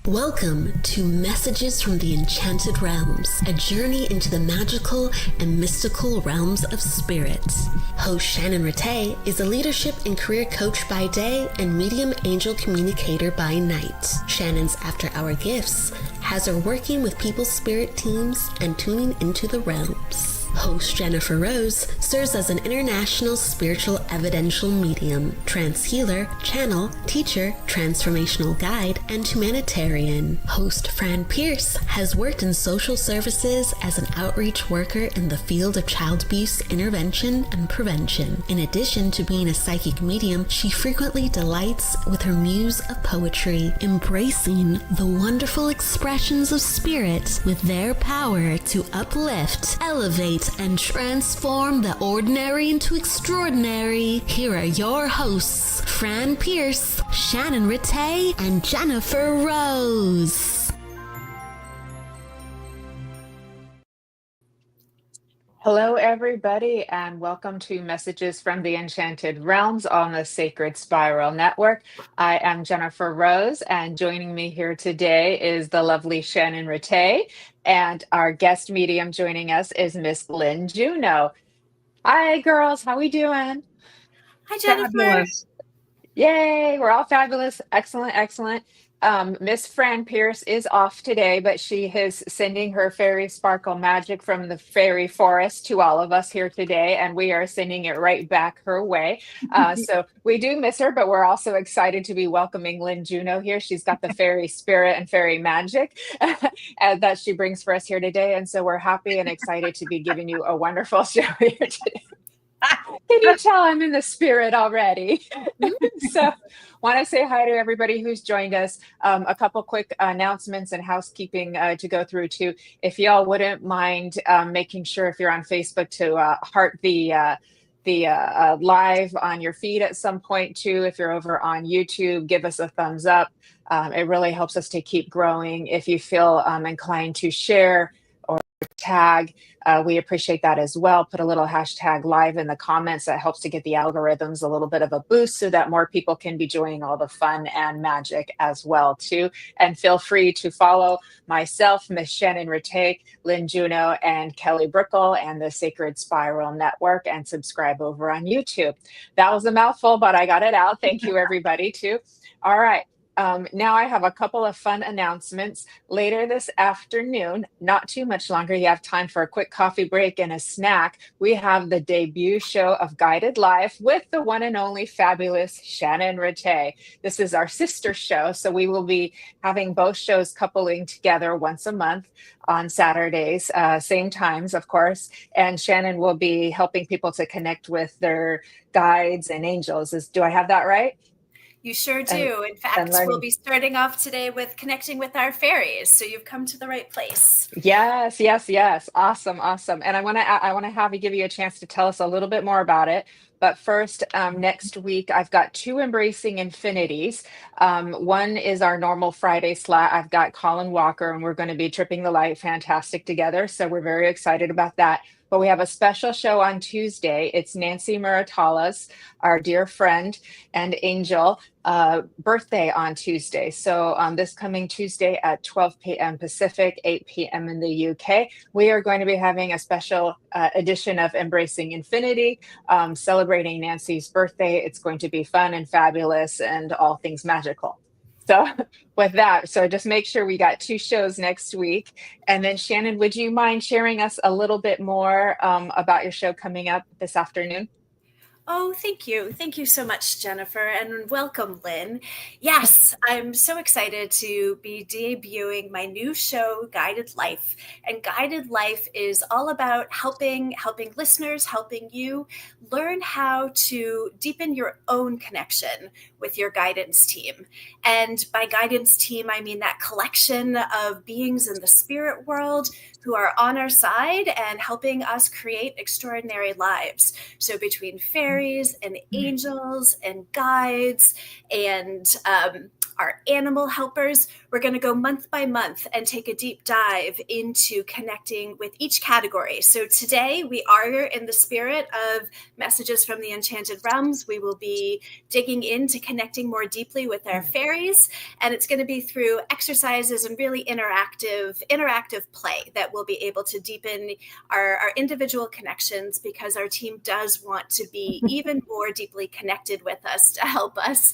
Welcome to Messages from the Enchanted Realms, a journey into the magical and mystical realms of spirit. Host Shannon Ratay is a leadership and career coach by day and medium angel communicator by night. Shannon's after-hour gifts has her working with people's spirit teams and tuning into the realms. Host Jennifer Rose serves as an international spiritual evidential medium, trance healer, channel, teacher, transformational guide, and humanitarian. Host Fran Pierce has worked in social services as an outreach worker in the field of child abuse intervention and prevention. In addition to being a psychic medium, she frequently delights with her muse of poetry, embracing the wonderful expressions of spirit with their power to uplift, elevate, and transform the ordinary into extraordinary. Here are your hosts, Fran Pierce, Shannon Ratay, and Jennifer Rose. Hello, everybody, and welcome to Messages from the Enchanted Realms on the Sacred Spiral Network. I am Jennifer Rose, and joining me here today is the lovely Shannon Ratay, and our guest medium joining us is Miss Lynne Juneau. Hi, girls. How we doing? Hi, Jennifer. Fabulous. Yay, we're all fabulous. Excellent, excellent. Miss Fran Pierce is off today, but she is sending her fairy sparkle magic from the fairy forest to all of us here today, and we are sending it right back her way. So we do miss her, but we're also excited to be welcoming Lynne Juneau here. She's got the fairy spirit and fairy magic that she brings for us here today, and so we're happy and excited to be giving you a wonderful show here today. Can you tell I'm in the spirit already? So want to say hi to everybody who's joined us. A couple quick announcements and housekeeping to go through too. If y'all wouldn't mind making sure if you're on Facebook to heart the live on your feed at some point too. If you're over on YouTube, give us a thumbs up. It really helps us to keep growing. If you feel inclined to share or tag, we appreciate that as well. Put a little hashtag live in the comments. That helps to get the algorithms a little bit of a boost so that more people can be joining all the fun and magic as well too. And feel free to follow myself, Miss Shannon Ratay, Lynne Juneau, and Kelly Brickle and the Sacred Spiral Network, and subscribe over on YouTube. That was a mouthful, but I got it out. Thank you, everybody, too. All right. Now I have a couple of fun announcements. Later this afternoon, not too much longer, you have time for a quick coffee break and a snack. We have the debut show of Guided Life with the one and only fabulous Shannon Ratay. This is our sister show, so we will be having both shows coupling together once a month on Saturdays, same times, of course. And Shannon will be helping people to connect with their guides and angels. Do I have that right? You sure do. In fact, we'll be starting off today with connecting with our fairies. So you've come to the right place. Yes, yes, yes. Awesome, awesome. And I want to give you a chance to tell us a little bit more about it. But first, next week, I've got 2 Embracing Infinities. One is our normal Friday slot. I've got Colin Walker, and we're going to be tripping the light fantastic together. So we're very excited about that. But we have a special show on Tuesday. It's Nancy Muratala's, our dear friend and angel, birthday on Tuesday. So this coming Tuesday at 12 p.m. Pacific, 8 p.m. in the UK, we are going to be having a special edition of Embracing Infinity, celebrating Nancy's birthday. It's going to be fun and fabulous and all things magical. So with that, so just make sure we got 2 shows next week. And then Shannon, would you mind sharing us a little bit more about your show coming up this afternoon? Oh, thank you. Thank you so much, Jennifer, and welcome, Lynn. Yes, I'm so excited to be debuting my new show, Guided Life. And Guided Life is all about helping listeners, helping you learn how to deepen your own connection with your guidance team. And by guidance team, I mean that collection of beings in the spirit world who are on our side and helping us create extraordinary lives. So between fairies and angels and guides and our animal helpers, we're going to go month by month and take a deep dive into connecting with each category. So today we are in the spirit of messages from the Enchanted Realms. We will be digging into connecting more deeply with our fairies, and it's going to be through exercises and really interactive play that we'll be able to deepen our individual connections, because our team does want to be even more deeply connected with us to help us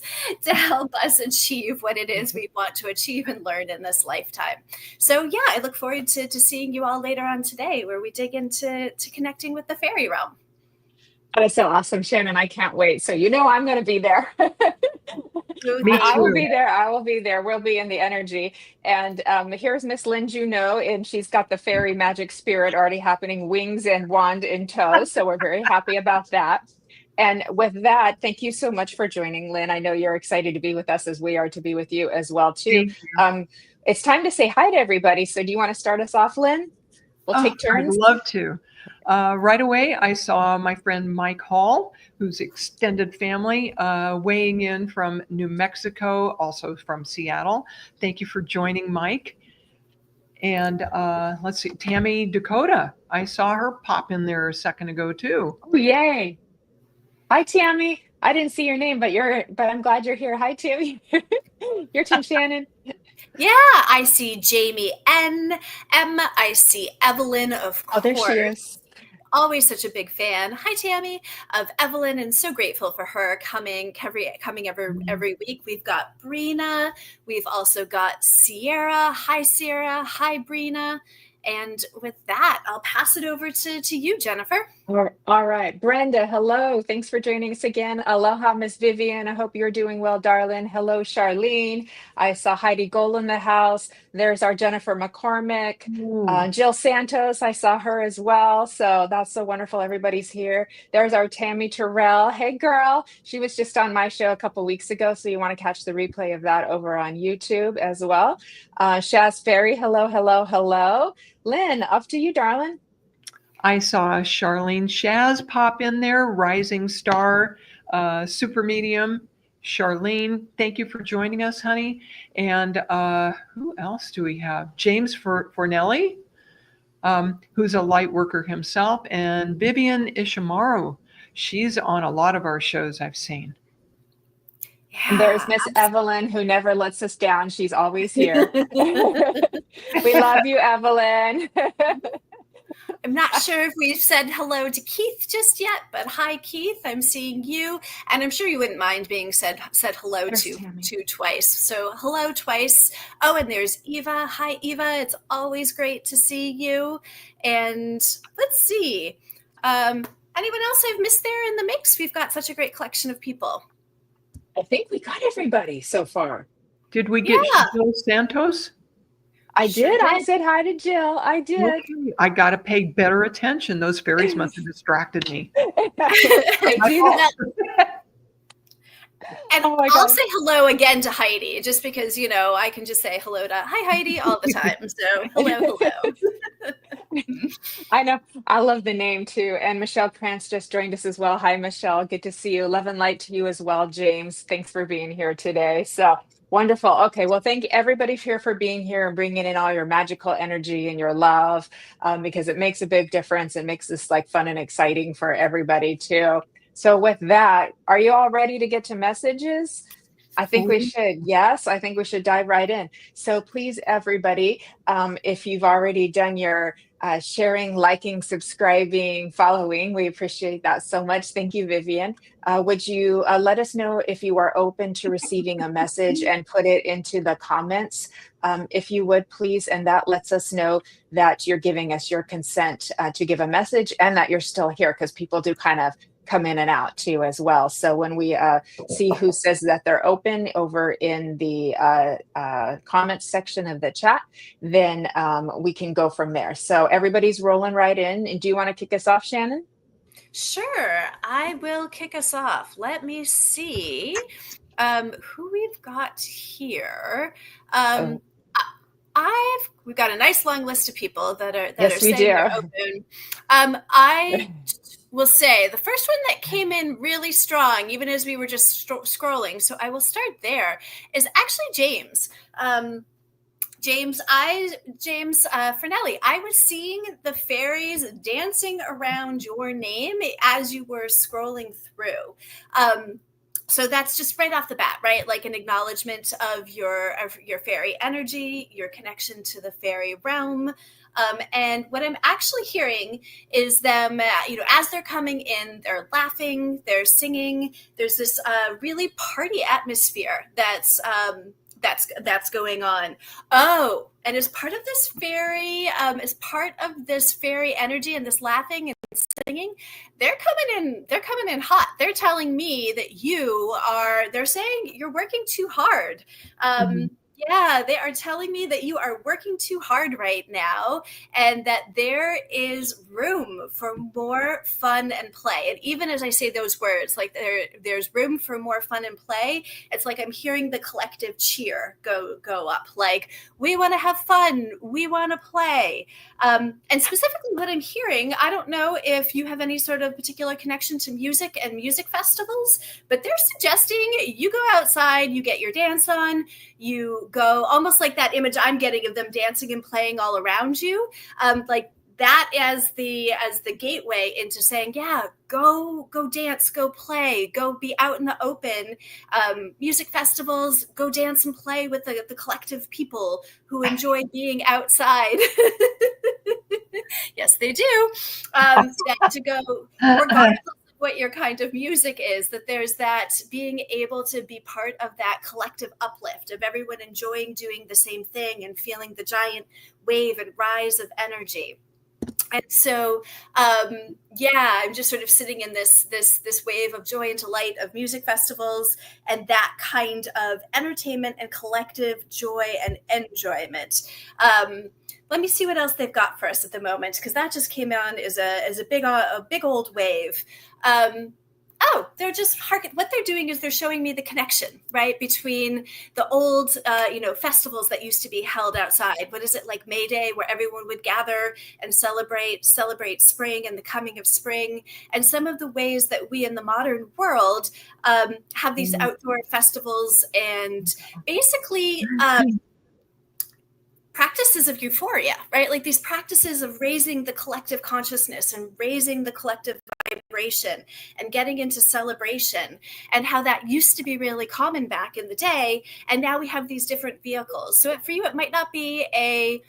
achieve what it is we want to achieve and learn in this lifetime. So yeah, I look forward to seeing you all later on today, where we dig into connecting with the fairy realm. That is so awesome, Shannon. I can't wait. So I'm going to be there. Me I will too. be there. I will be there. We'll be in the energy. And here's Miss Lynne Juneau, and she's got the fairy magic spirit already happening, wings and wand in tow. So we're very happy about that. And with that, thank you so much for joining, Lynn. I know you're excited to be with us, as we are to be with you as well, too. It's time to say hi to everybody. So do you want to start us off, Lynn? We'll take turns. I'd love to. Right away, I saw my friend Mike Hall, whose extended family, weighing in from New Mexico, also from Seattle. Thank you for joining, Mike. And let's see, Tammy Dakota. I saw her pop in there a second ago, too. Oh, yay. Hi, Tammy. I didn't see your name, but I'm glad you're here. Hi, Tammy. Your turn, Shannon. Yeah, I see Jamie N. M. I see Evelyn, of course. Oh, there she is. Always such a big fan. Hi, Tammy, of Evelyn, and so grateful for her coming every week. We've got Brina. We've also got Sierra. Hi, Sierra. Hi, Brina. And with that, I'll pass it over to you, Jennifer. All right. Brenda, hello. Thanks for joining us again. Aloha, Miss Vivian. I hope you're doing well, darling. Hello, Charlene. I saw Heidi Gold in the house. There's our Jennifer McCormick. Jill Santos, I saw her as well. So that's so wonderful. Everybody's here. There's our Tammy Terrell. Hey, girl. She was just on my show a couple weeks ago. So you want to catch the replay of that over on YouTube as well. Shaz Ferry, hello, hello, hello. Lynn, up to you, darling. I saw Charlene Shaz pop in there, rising star, super medium. Charlene, thank you for joining us, honey. And who else do we have? James Fornelli, who's a light worker himself, and Vivian Ishimaru. She's on a lot of our shows I've seen. Yeah, and there's Miss Evelyn, who never lets us down. She's always here. We love you, Evelyn. I'm not sure if we've said hello to Keith just yet, but hi, Keith. I'm seeing you, and I'm sure you wouldn't mind being said hello to twice. So hello twice. Oh, and there's Eva. Hi, Eva. It's always great to see you. And let's see. Anyone else I've missed there in the mix? We've got such a great collection of people. I think we got everybody so far. Did we get Jill Santos? I did. I said hi to Jill. I did. Okay. I got to pay better attention. Those fairies must have distracted me. I do that. And I'll say hello again to Heidi, just because, I can just say hello to hi, Heidi, all the time. So hello. I know. I love the name too. And Michelle Krantz just joined us as well. Hi, Michelle. Good to see you. Love and light to you as well, James. Thanks for being here today. So wonderful. Okay. Well, thank everybody here for being here and bringing in all your magical energy and your love, because it makes a big difference. It makes this fun and exciting for everybody too. So with that, are you all ready to get to messages? I think we should. Yes, I think we should dive right in. So please, everybody, if you've already done your sharing, liking, subscribing, following, we appreciate that so much. Thank you, Vivian. Would you let us know if you are open to receiving a message and put it into the comments, if you would, please. And that lets us know that you're giving us your consent to give a message and that you're still here, because people do kind of come in and out too as well. So when we see who says that they're open over in the comments section of the chat, then we can go from there. So everybody's rolling right in. And do you want to kick us off, Shannon? Sure, I will kick us off. Let me see who we've got here. We've got a nice long list of people that are saying they're open. I will say the first one that came in really strong, even as we were just scrolling, so I will start there, is actually James. James Fernelli, I was seeing the fairies dancing around your name as you were scrolling through. So that's just right off the bat, right? Like an acknowledgement of your fairy energy, your connection to the fairy realm. And what I'm actually hearing is them, as they're coming in, they're laughing, they're singing. There's this really party atmosphere that's going on. Oh, and as part of this fairy energy and this laughing and singing, they're coming in hot. They're telling me that they're saying you're working too hard. Yeah, they are telling me that you are working too hard right now, and that there is room for more fun and play. And even as I say those words, like there's room for more fun and play, it's like I'm hearing the collective cheer go up. Like, we want to have fun, we want to play. And specifically what I'm hearing, I don't know if you have any sort of particular connection to music and music festivals, but they're suggesting you go outside, you get your dance on, you go almost like that image I'm getting of them dancing and playing all around you, like that as the gateway into saying, yeah, go dance, go play, go be out in the open. Music festivals, go dance and play with the collective people who enjoy being outside. Yes, they do. To go regardless what your kind of music is, that there's that being able to be part of that collective uplift of everyone enjoying doing the same thing and feeling the giant wave and rise of energy. And so, I'm just sort of sitting in this wave of joy and delight of music festivals and that kind of entertainment and collective joy and enjoyment. Let me see what else they've got for us at the moment, because that just came on as a big old wave. They're just what they're doing is they're showing me the connection, right, between the old, festivals that used to be held outside. What is it, like May Day, where everyone would gather and celebrate spring and the coming of spring, and some of the ways that we in the modern world have these outdoor festivals and basically practices of euphoria, right? Like these practices of raising the collective consciousness and raising the collective vibration and getting into celebration, and how that used to be really common back in the day. And now we have these different vehicles. So for you, it might not be a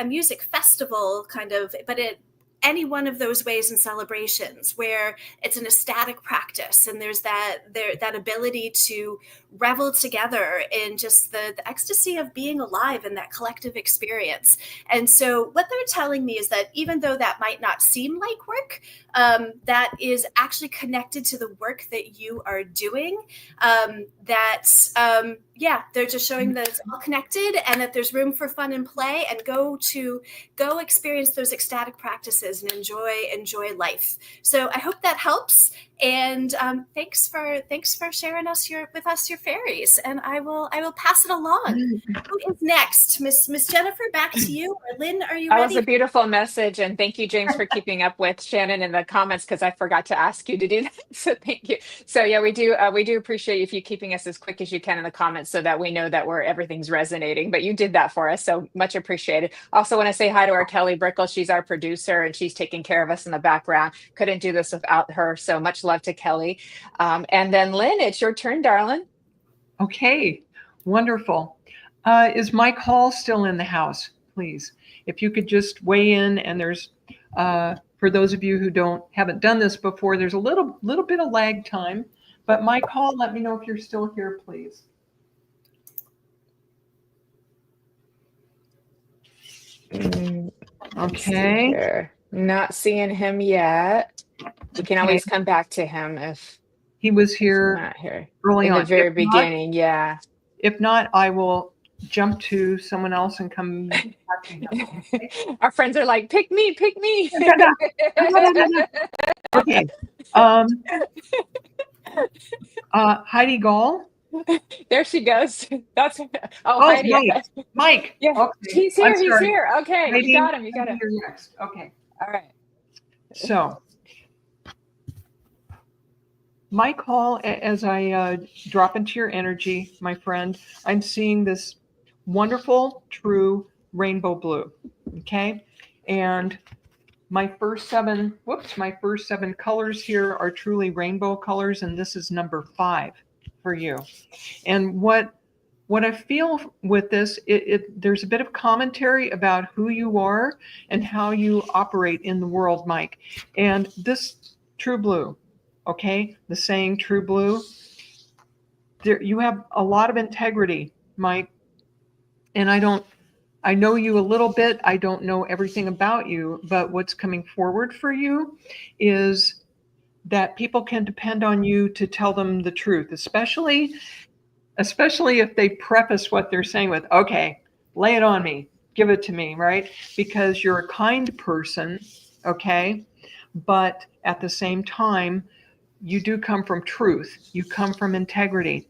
music festival kind of, but any one of those ways and celebrations where it's an ecstatic practice and there's that ability to revel together in just the ecstasy of being alive in that collective experience. And so what they're telling me is that even though that might not seem like work, that is actually connected to the work that you are doing, they're just showing that it's all connected and that there's room for fun and play, and go experience those ecstatic practices and enjoy life. So I hope that helps. And thanks for sharing with us your fairies. And I will pass it along. Who is next? Miss Jennifer, back to you. Or Lynn, are you ready? That was a beautiful message, and thank you, James, for keeping up with Shannon in the comments, because I forgot to ask you to do that. So thank you. So yeah, we do appreciate if you keeping us as quick as you can in the comments, so that we know that everything's resonating. But you did that for us, so much appreciated. Also want to say hi to our Kelly Brickle. She's our producer, and she's taking care of us in the background. Couldn't do this without her. So much love to Kelly. And then Lynn, it's your turn, darling. Okay, wonderful. Is Mike Hall still in the house, please? If you could just weigh in, and there's, for those of you who haven't done this before, there's a little bit of lag time, but Mike Hall, let me know if you're still here, please. Okay. Not seeing him yet. We can always come back to him if he was here not here early in on. The very beginning. Yeah. If not, I will jump to someone else and come back to him. Our friends are like, pick me. Okay. Heidi Gall. There she goes. That's Heidi. Mike. Yeah, okay. He's here. Okay, Heidi, you got him. You're next. Okay. All right. So, Mike Hall, as I drop into your energy, my friend, I'm seeing this wonderful, true rainbow blue. Okay. And my first seven colors here are truly rainbow colors, and this is number 5 for you. And what I feel with this, there's a bit of commentary about who you are and how you operate in the world, Mike. And this true blue, okay, the saying true blue, you have a lot of integrity, Mike. And I know you a little bit. I don't know everything about you, but what's coming forward for you is that people can depend on you to tell them the truth, especially if they preface what they're saying with, okay, lay it on me, give it to me, right? Because you're a kind person, okay? But at the same time, you do come from truth. You come from integrity.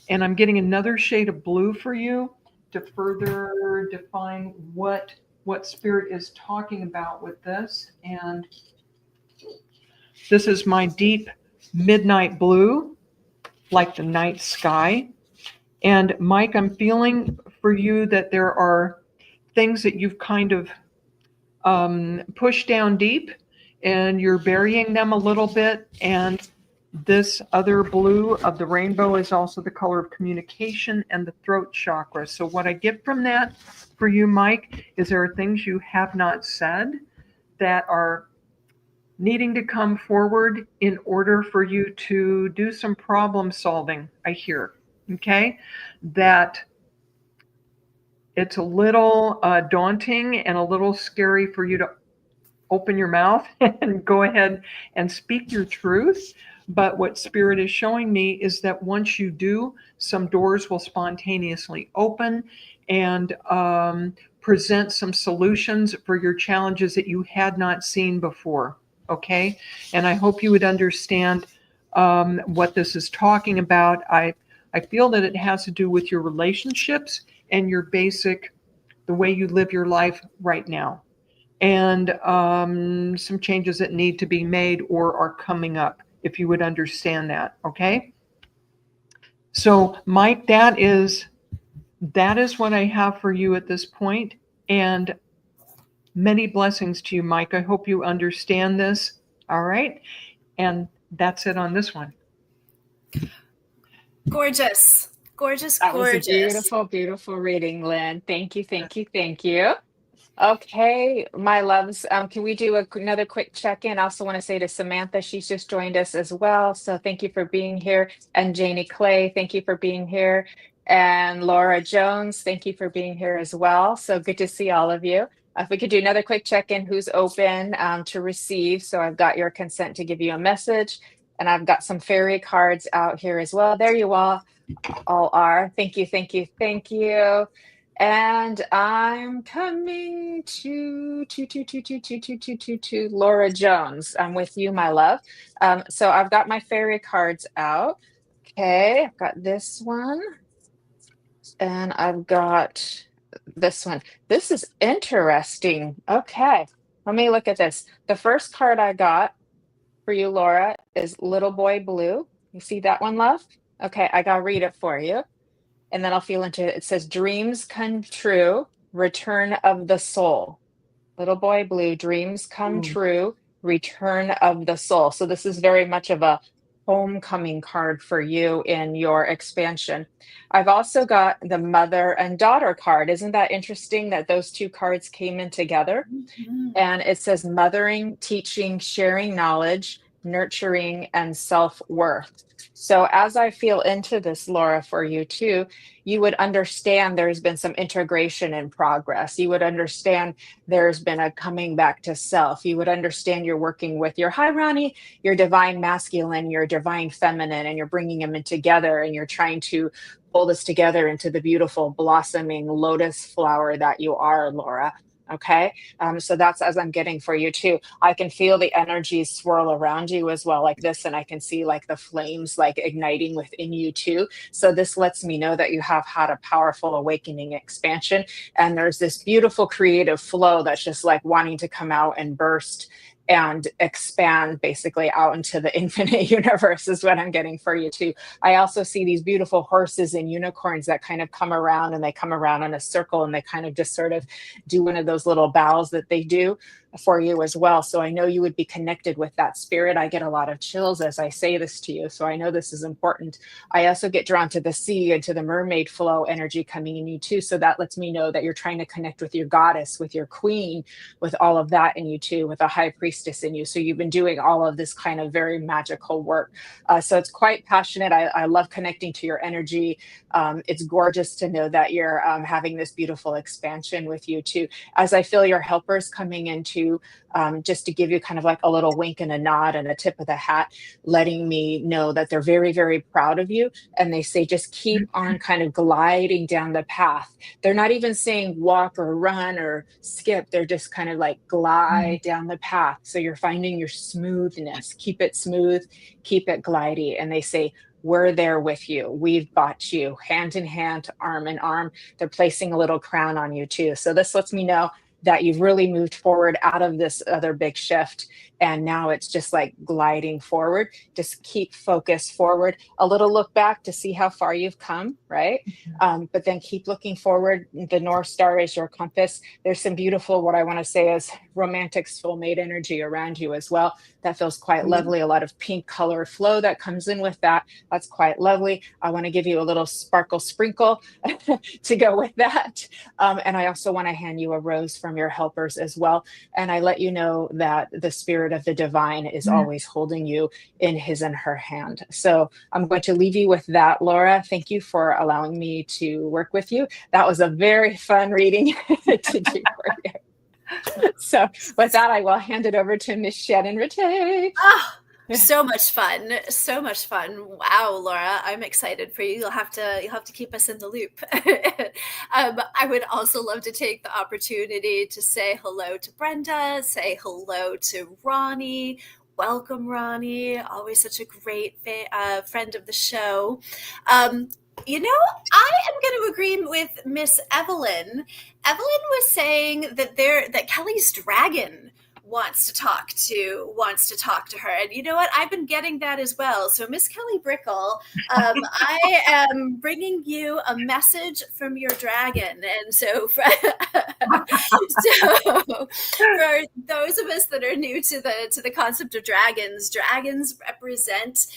And I'm getting another shade of blue for you to further define what spirit is talking about with this. And this is my deep midnight blue, like the night sky. And Mike, I'm feeling for you that there are things that you've kind of pushed down deep, and you're burying them a little bit. And this other blue of the rainbow is also the color of communication and the throat chakra. So what I get from that for you, Mike, is there are things you have not said that are needing to come forward in order for you to do some problem solving, I hear. Okay? That it's a little daunting and a little scary for you to open your mouth and go ahead and speak your truth. But what Spirit is showing me is that once you do, some doors will spontaneously open and present some solutions for your challenges that you had not seen before. Okay? And I hope you would understand what this is talking about. I feel that it has to do with your relationships and your the way you live your life right now. And some changes that need to be made or are coming up, if you would understand that, okay? So, Mike, that is what I have for you at this point, and many blessings to you, Mike. I hope you understand this, all right? And that's it on this one. Gorgeous. Gorgeous, That was a gorgeous. beautiful, beautiful reading, Lynn. Thank you, thank you, thank you. Okay, my loves, can we do another quick check-in? I also want to say to Samantha, she's just joined us as well. So thank you for being here. And Janie Clay, thank you for being here. And Laura Jones, thank you for being here as well. So good to see all of you. If we could do another quick check-in, who's open to receive. So I've got your consent to give you a message. And I've got some fairy cards out here as well. There you all are. Thank you, thank you, thank you. And I'm coming to Laura Jones. I'm with you, my love. So I've got my fairy cards out. Okay, I've got this one. And I've got this one. This is interesting. Okay, let me look at this. The first card I got for you, Laura, is Little Boy Blue. You see that one, love? Okay, I gotta read it for you. And then I'll feel into it. It says, dreams come true, return of the soul. Little Boy Blue, dreams come true, return of the soul. So this is very much of a homecoming card for you in your expansion. I've also got the mother and daughter card. Isn't that interesting that those two cards came in together? Mm-hmm. And it says mothering, teaching, sharing knowledge, nurturing, and self-worth. So as I feel into this, Laura, for you too, you would understand there's been some integration in progress. You would understand there's been a coming back to self. You would understand you're working with your, hi, Ronnie, your divine masculine, your divine feminine, and you're bringing them in together, and you're trying to pull this together into the beautiful blossoming lotus flower that you are, Laura. Okay. So that's as I'm getting for you too. I can feel the energies swirl around you as well, like this. And I can see like the flames like igniting within you too. So this lets me know that you have had a powerful awakening expansion. And there's this beautiful creative flow that's just like wanting to come out and burst and expand basically out into the infinite universe is what I'm getting for you too. I also see these beautiful horses and unicorns that kind of come around, and they come around in a circle, and they kind of just sort of do one of those little bows that they do for you as well. So I know you would be connected with that spirit. I get a lot of chills as I say this to you. So I know this is important. I also get drawn to the sea and to the mermaid flow energy coming in you too. So that lets me know that you're trying to connect with your goddess, with your queen, with all of that in you too, with a high priestess in you. So you've been doing all of this kind of very magical work. So it's quite passionate. I love connecting to your energy. It's gorgeous to know that you're having this beautiful expansion with you too. As I feel your helpers coming into, just to give you kind of like a little wink and a nod and a tip of the hat, letting me know that they're very, very proud of you. And they say, just keep on kind of gliding down the path. They're not even saying walk or run or skip. They're just kind of like glide down the path. So you're finding your smoothness. Keep it smooth, keep it glidey. And they say, we're there with you. We've got you hand in hand, arm in arm. They're placing a little crown on you too. So this lets me know that you've really moved forward out of this other big shift. And now it's just like gliding forward. Just keep focused forward. A little look back to see how far you've come, right? But then keep looking forward. The North Star is your compass. There's some beautiful, what I want to say is romantic soulmate energy around you as well. That feels quite lovely. A lot of pink color flow that comes in with that. That's quite lovely. I want to give you a little sparkle sprinkle to go with that. And I also want to hand you a rose from your helpers as well. And I let you know that the spirit of the divine is always holding you in his and her hand. So I'm going to leave you with that, Laura. Thank you for allowing me to work with you. That was a very fun reading to do for you. So with that, I will hand it over to Miss Shannon Ratay. Oh, so much fun. So much fun. Wow, Laura, I'm excited for you. You'll have to keep us in the loop. I would also love to take the opportunity to say hello to Brenda, say hello to Ronnie. Welcome, Ronnie. Always such a great friend of the show. You know, I am going to agree with Miss Evelyn. Evelyn was saying that Kelly's dragon wants to talk to her, and you know what, I've been getting that as well. So Miss Kelly Brickle, I am bringing you a message from your dragon. And so for those of us that are new to the concept of dragons represent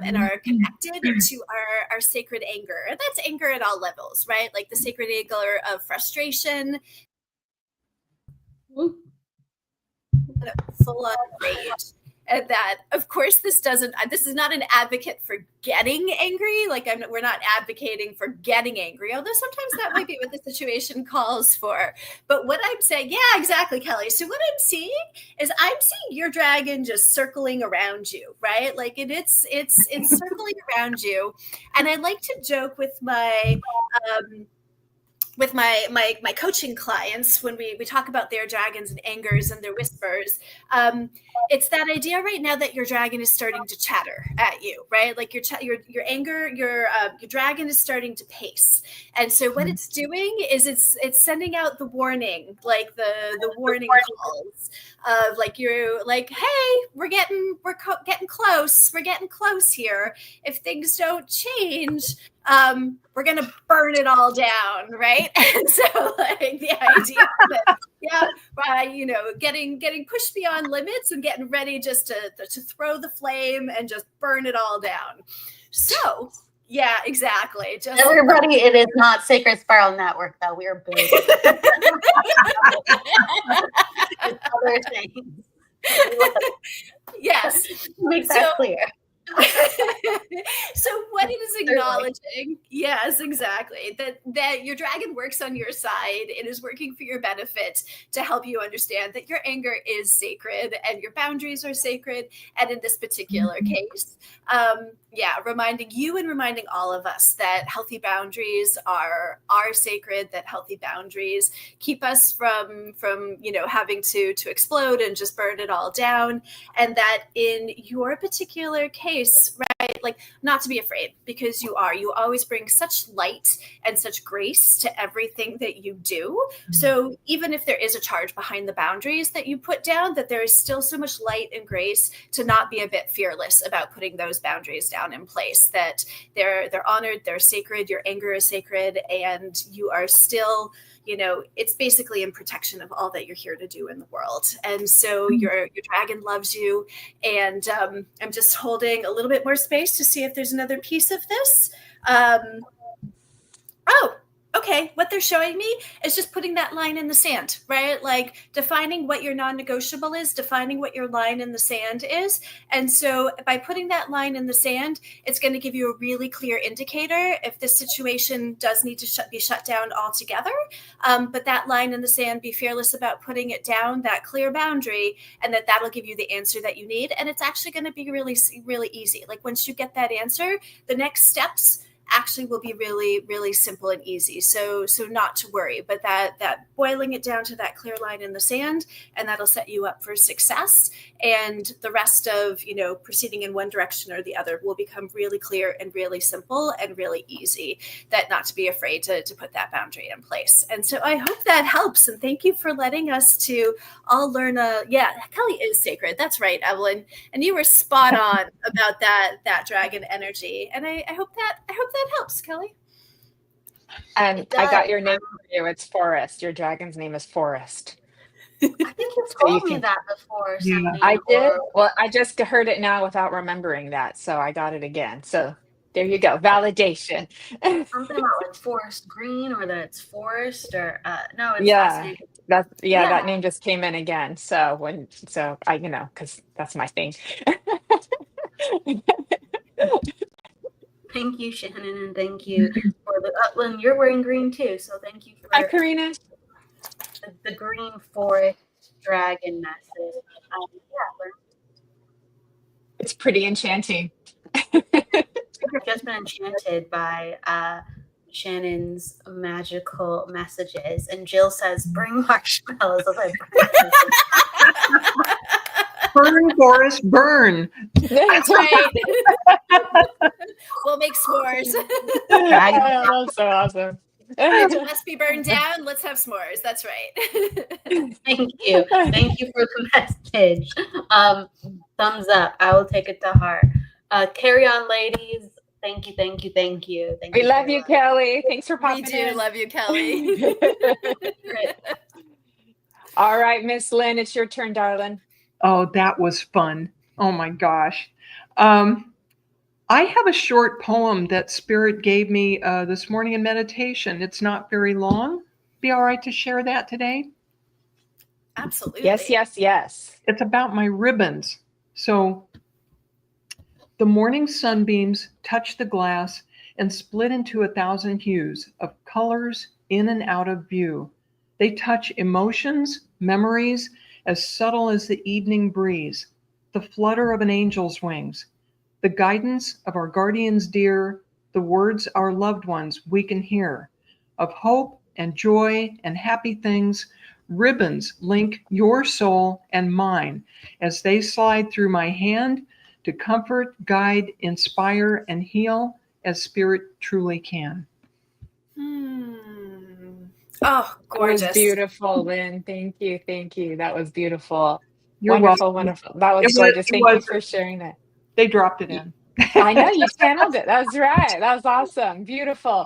and are connected to our sacred anger. And that's anger at all levels, right? Like the sacred anger of frustration, full on rage. And that, of course, this is not an advocate for getting angry. Like we're not advocating for getting angry, although sometimes that might be what the situation calls for. But what I'm saying, yeah, exactly, Kelly. So what I'm seeing is your dragon just circling around you, right? Like it's circling around you. And I like to joke with my coaching clients when we talk about their dragons and angers and their whispers. It's that idea right now that your dragon is starting to chatter at you, right? Like your anger, your dragon is starting to pace. And so what it's doing is it's sending out the warning, like the warning calls of like, you're like, hey, we're getting close here. If things don't change, we're gonna burn it all down, right? And so like the idea that getting pushed beyond limits and getting ready just to throw the flame and just burn it all down. So yeah, exactly. Just everybody, it is not Sacred Spiral Network though. We are big. It's other things. Yes. Make that clear. So what it is acknowledging, yes, exactly, that your dragon works on your side. It is working for your benefit to help you understand that your anger is sacred and your boundaries are sacred. And in this particular case, reminding you and reminding all of us that healthy boundaries are sacred, that healthy boundaries keep us from having to explode and just burn it all down. And that in your particular case, case, right, like not to be afraid, because you always bring such light and such grace to everything that you do. So even if there is a charge behind the boundaries that you put down, that there is still so much light and grace to not be a bit fearless about putting those boundaries down in place, that they're honored, they're sacred, your anger is sacred, and you are still, it's basically in protection of all that you're here to do in the world. And so your dragon loves you. And I'm just holding a little bit more space to see if there's another piece of this. Oh, okay. What they're showing me is just putting that line in the sand, right? Like defining what your non-negotiable is, defining what your line in the sand is. And so by putting that line in the sand, it's going to give you a really clear indicator if this situation does need to be shut down altogether. But that line in the sand, be fearless about putting it down, that clear boundary, and that'll give you the answer that you need. And it's actually going to be really, really easy. Like once you get that answer, the next steps actually will be really, really simple and easy. So not to worry, but that boiling it down to that clear line in the sand, and that'll set you up for success. And the rest of, proceeding in one direction or the other will become really clear and really simple and really easy. That not to be afraid to put that boundary in place. And so I hope that helps. And thank you for letting us to all learn. Kelly is sacred. That's right, Evelyn. And you were spot on about that dragon energy. And I hope that helps, Kelly. And I got your name for you. It's Forest. Your dragon's name is Forest. I think you've told me that before. Yeah, I did. Well, I just heard it now without remembering that, so I got it again. So there you go, validation. Something about like forest green, or that it's forest, or no, it's Yeah, that name just came in again. So I because that's my thing. Thank you, Shannon, and thank you for the Lynne. You're wearing green too, so thank you for Hi, Karina. the green forest dragon message. It's pretty enchanting. I've just been enchanted by Shannon's magical messages, and Jill says, "Bring marshmallows." Burn, Forest, burn. That's right. We'll make s'mores. That's so awesome. It must be burned down. Let's have s'mores. That's right. Thank you for the message. Thumbs up. I will take it to heart. Carry on, ladies. Thank you. We love you, Kelly. Thanks for popping in. We do love you, Kelly. All right, Miss Lynne, it's your turn, darling. Oh, that was fun. Oh my gosh. I have a short poem that Spirit gave me this morning in meditation. It's not very long. Be all right to share that today? Absolutely. Yes. It's about my ribbons. So the morning sunbeams touch the glass and split into 1,000 hues of colors in and out of view. They touch emotions, memories, as subtle as the evening breeze, the flutter of an angel's wings, the guidance of our guardians dear, the words our loved ones we can hear. Of hope and joy and happy things, ribbons link your soul and mine as they slide through my hand to comfort, guide, inspire, and heal as Spirit truly can. Oh, gorgeous. That was beautiful, Lynn. Thank you. That was beautiful. You're wonderful. That was gorgeous. Thank you for wasn't. sharing that. They dropped it in. I know you channeled it. That's right. That was awesome. Beautiful.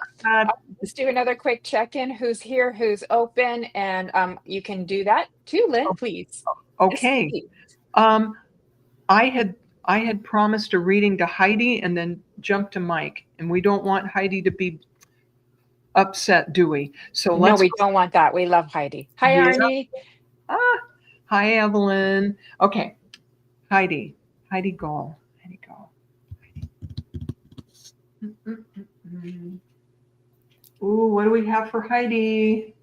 Let's do another quick check-in. Who's here? Who's open? And you can do that too, Lynn, please. Okay. Yes, I had promised a reading to Heidi and then jumped to Mike, and we don't want Heidi to be upset, do we? So no, we don't want that. We love Heidi. Hi, Yeah. Arnie. Hi, Evelyn. Okay, Heidi Gall. Ooh, what do we have for Heidi?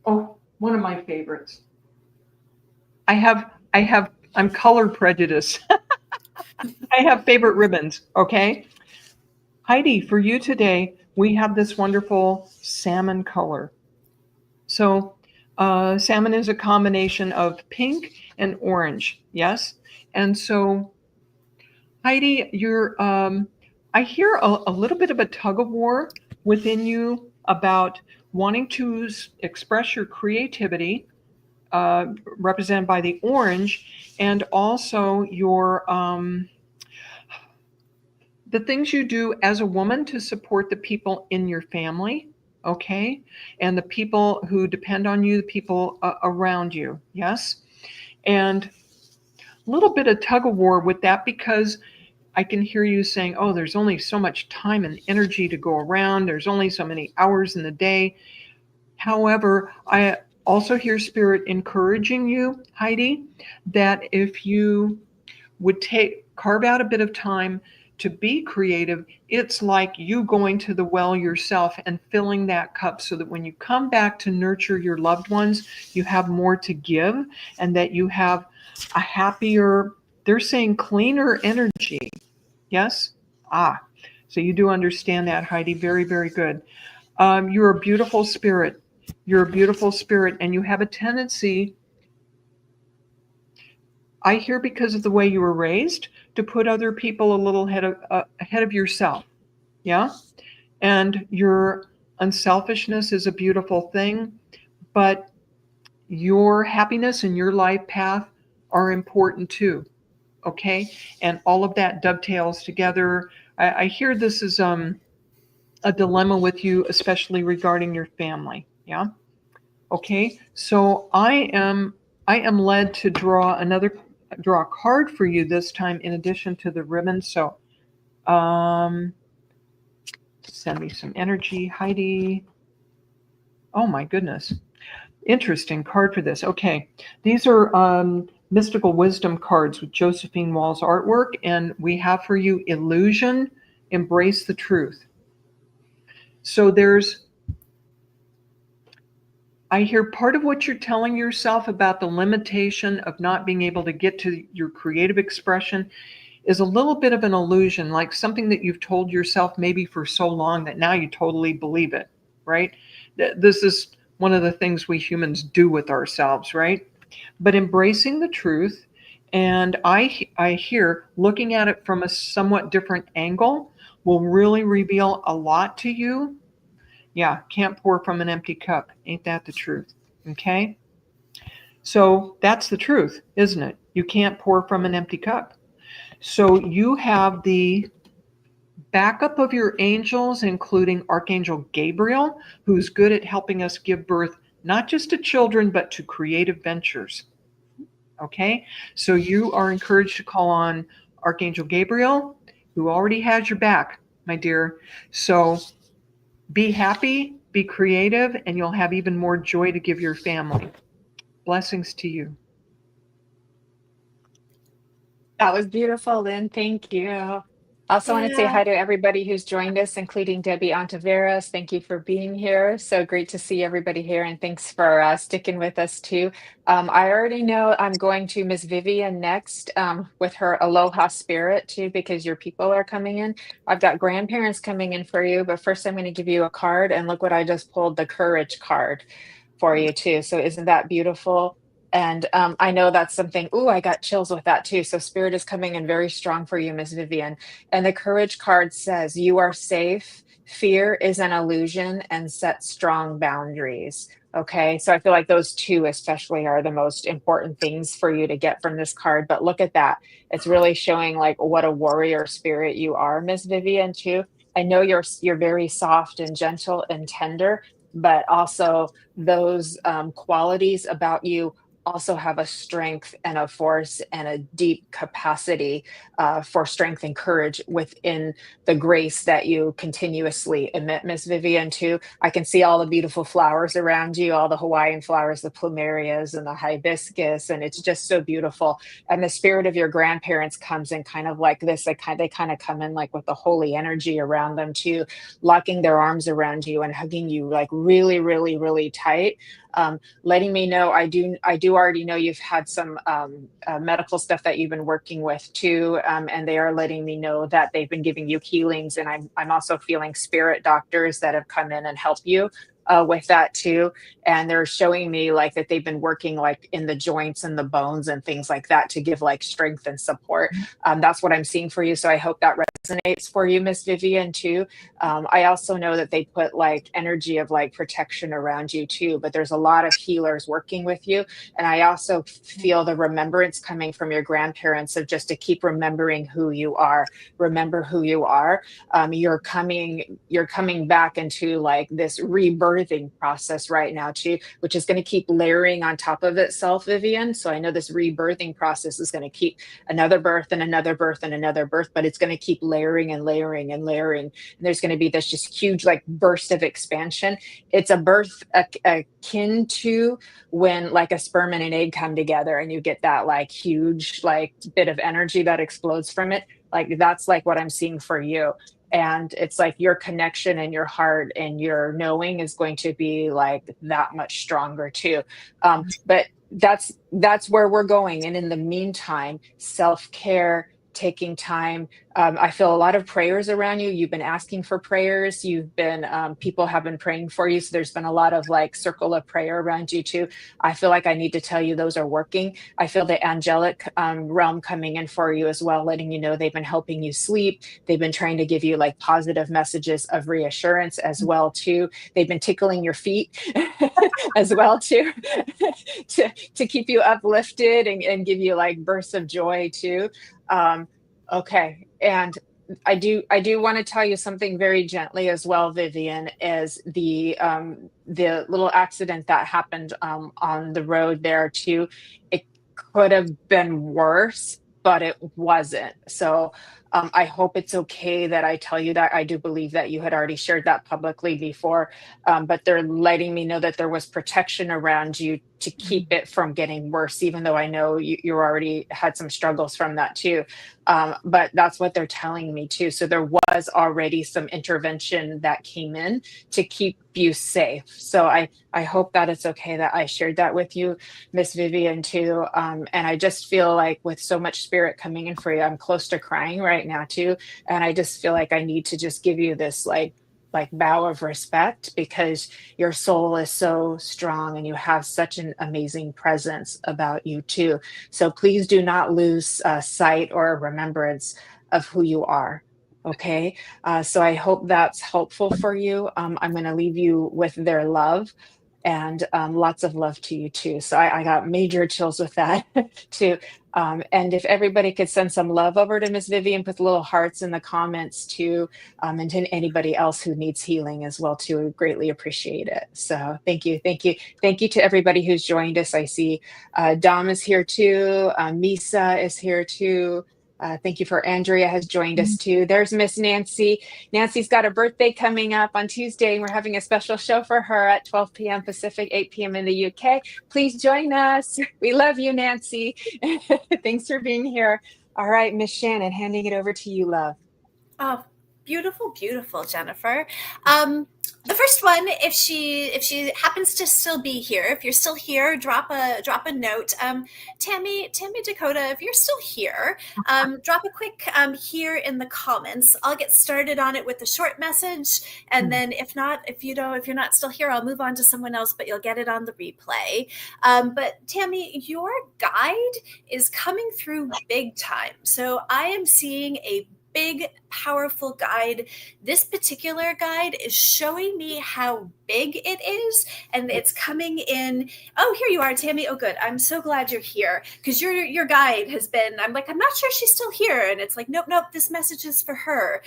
Oh, one of my favorites. I'm color prejudiced. I have favorite ribbons, okay? Heidi, for you today, we have this wonderful salmon color. So salmon is a combination of pink and orange. Yes. And so, Heidi, I hear a little bit of a tug of war within you about wanting to express your creativity, represented by the orange, and also your the things you do as a woman to support the people in your family, okay, and the people who depend on you, the people around you. Yes. And a little bit of tug of war with that, because I can hear you saying, oh, there's only so much time and energy to go around. There's only so many hours in the day. However, I also hear Spirit encouraging you, Heidi, that if you would carve out a bit of time to be creative, it's like you going to the well yourself and filling that cup so that when you come back to nurture your loved ones, you have more to give, and that you have a happier, they're saying cleaner energy. Yes? So you do understand that, Heidi. Very, very good. You're a beautiful spirit. You're a beautiful spirit, and you have a tendency, I hear, because of the way you were raised, to put other people a little ahead of yourself. Yeah? And your unselfishness is a beautiful thing, but your happiness and your life path are important too. Okay? And all of that dovetails together. I hear this is a dilemma with you, especially regarding your family. Yeah? Okay, so I am led to draw a card for you this time in addition to the ribbon. So send me some energy, Heidi. Oh my goodness. Interesting card for this. Okay, these are mystical wisdom cards with Josephine Wall's artwork, and we have for you illusion, embrace the truth. So I hear part of what you're telling yourself about the limitation of not being able to get to your creative expression is a little bit of an illusion, like something that you've told yourself maybe for so long that now you totally believe it, right? This is one of the things we humans do with ourselves, right? But embracing the truth, and I hear looking at it from a somewhat different angle will really reveal a lot to you. Yeah, can't pour from an empty cup. Ain't that the truth? Okay? So that's the truth, isn't it? You can't pour from an empty cup. So you have the backup of your angels, including Archangel Gabriel, who's good at helping us give birth not just to children, but to creative ventures. Okay? So you are encouraged to call on Archangel Gabriel, who already has your back, my dear. So be happy, be creative, and you'll have even more joy to give your family. Blessings to you. That was beautiful, Lynn. Thank you. Also want to say Yeah. hi to everybody who's joined us, including Debbie Ontiveros. Thank you for being here. So great to see everybody here, and thanks for sticking with us too. I already know I'm going to Miss Vivian next with her Aloha Spirit too, because your people are coming in. I've got grandparents coming in for you, but first I'm going to give you a card, and look what I just pulled, the Courage card for you too. So isn't that beautiful? And I know that's something, ooh, I got chills with that too. So spirit is coming in very strong for you, Miss Vivian. And the courage card says, you are safe. Fear is an illusion, and set strong boundaries. Okay. So I feel like those two especially are the most important things for you to get from this card. But look at that. It's really showing like what a warrior spirit you are, Miss Vivian, too. I know you're very soft and gentle and tender, but also those qualities about you also have a strength and a force and a deep capacity for strength and courage within the grace that you continuously emit, Miss Vivian, too. I can see all the beautiful flowers around you, all the Hawaiian flowers, the plumerias and the hibiscus, and it's just so beautiful. And the spirit of your grandparents comes in kind of like this. They kind of come in like with the holy energy around them too, locking their arms around you and hugging you like really, really, really tight. Letting me know I do already know you've had some medical stuff that you've been working with too, and they are letting me know that they've been giving you healings, and I'm also feeling spirit doctors that have come in and help you with that too. And they're showing me like that they've been working like in the joints and the bones and things like that to give like strength and support. That's what I'm seeing for you. So I hope that resonates for you, Miss Vivian, too. I also know that they put like energy of like protection around you too, but there's a lot of healers working with you. And I also feel the remembrance coming from your grandparents of just to keep remembering who you are. Remember who you are. You're coming back into like this rebirthing process right now too, which is going to keep layering on top of itself, Vivian. So I know this rebirthing process is going to keep another birth and another birth and another birth, but it's going to keep layering and layering and layering. And there's going to be this just huge like burst of expansion. It's a birth akin to when like a sperm and an egg come together and you get that like huge like bit of energy that explodes from it. Like that's like what I'm seeing for you. And it's like your connection and your heart and your knowing is going to be like that much stronger too. But that's where we're going. And in the meantime, self-care, taking time. I feel a lot of prayers around you. You've been asking for prayers. You've been, people have been praying for you. So there's been a lot of like circle of prayer around you too. I feel like I need to tell you those are working. I feel the angelic realm coming in for you as well, letting you know they've been helping you sleep. They've been trying to give you like positive messages of reassurance as well too. They've been tickling your feet as well too, to keep you uplifted and give you like bursts of joy too. Okay. And I do want to tell you something very gently as well, Vivian, is the little accident that happened on the road there too. It could have been worse, but it wasn't. So I hope it's okay that I tell you that. I do believe that you had already shared that publicly before, but they're letting me know that there was protection around you to keep it from getting worse, even though I know you already had some struggles from that too. But that's what they're telling me too. So there was already some intervention that came in to keep you safe. So I hope that it's okay that I shared that with you, Miss Vivian too. And I just feel like with so much spirit coming in for you, I'm close to crying right now too. And I just feel like I need to just give you this like bow of respect, because your soul is so strong and you have such an amazing presence about you too. So please do not lose sight or remembrance of who you are. Okay. So I hope that's helpful for you. I'm going to leave you with their love, and lots of love to you too. So I got major chills with that too. And if everybody could send some love over to Miss Vivian, put little hearts in the comments too, and to anybody else who needs healing as well too, we greatly appreciate it. So thank you to everybody who's joined us. I see Dom is here too, Misa is here too. Thank you for Andrea has joined us too. There's Miss Nancy. Nancy's got a birthday coming up on Tuesday, and we're having a special show for her at 12 p.m. Pacific, 8 p.m. in the UK. Please join us. We love you, Nancy. Thanks for being here. All right, Miss Shannon, handing it over to you, love. Oh, beautiful, beautiful, Jennifer. The first one, if she happens to still be here, if you're still here, drop a note. Tammy Dakota, if you're still here, drop a quick here in the comments. I'll get started on it with a short message, and then if you're not still here, I'll move on to someone else, but you'll get it on the replay. But Tammy, your guide is coming through big time. So I am seeing a big, powerful guide. This particular guide is showing me how big it is, and it's coming in. Oh, here you are, Tammy. Oh, good. I'm so glad you're here, because your guide has been, I'm like, I'm not sure she's still here. And it's like, nope, this message is for her.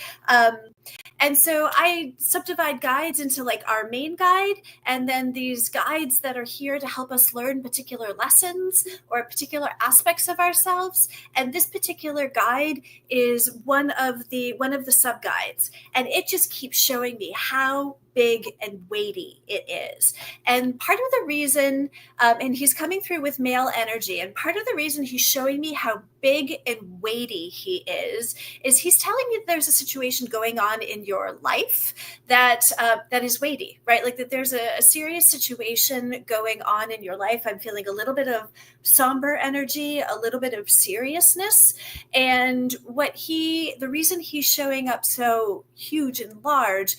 And so I subdivide guides into like our main guide, and then these guides that are here to help us learn particular lessons or particular aspects of ourselves. And this particular guide is one of the sub guides, and it just keeps showing me how big and weighty it is. And part of the reason, and he's coming through with male energy, and part of the reason he's showing me how big and weighty he is he's telling me that there's a situation going on in your life that is weighty, right? Like that there's a serious situation going on in your life. I'm feeling a little bit of somber energy, a little bit of seriousness. And the reason he's showing up so huge and large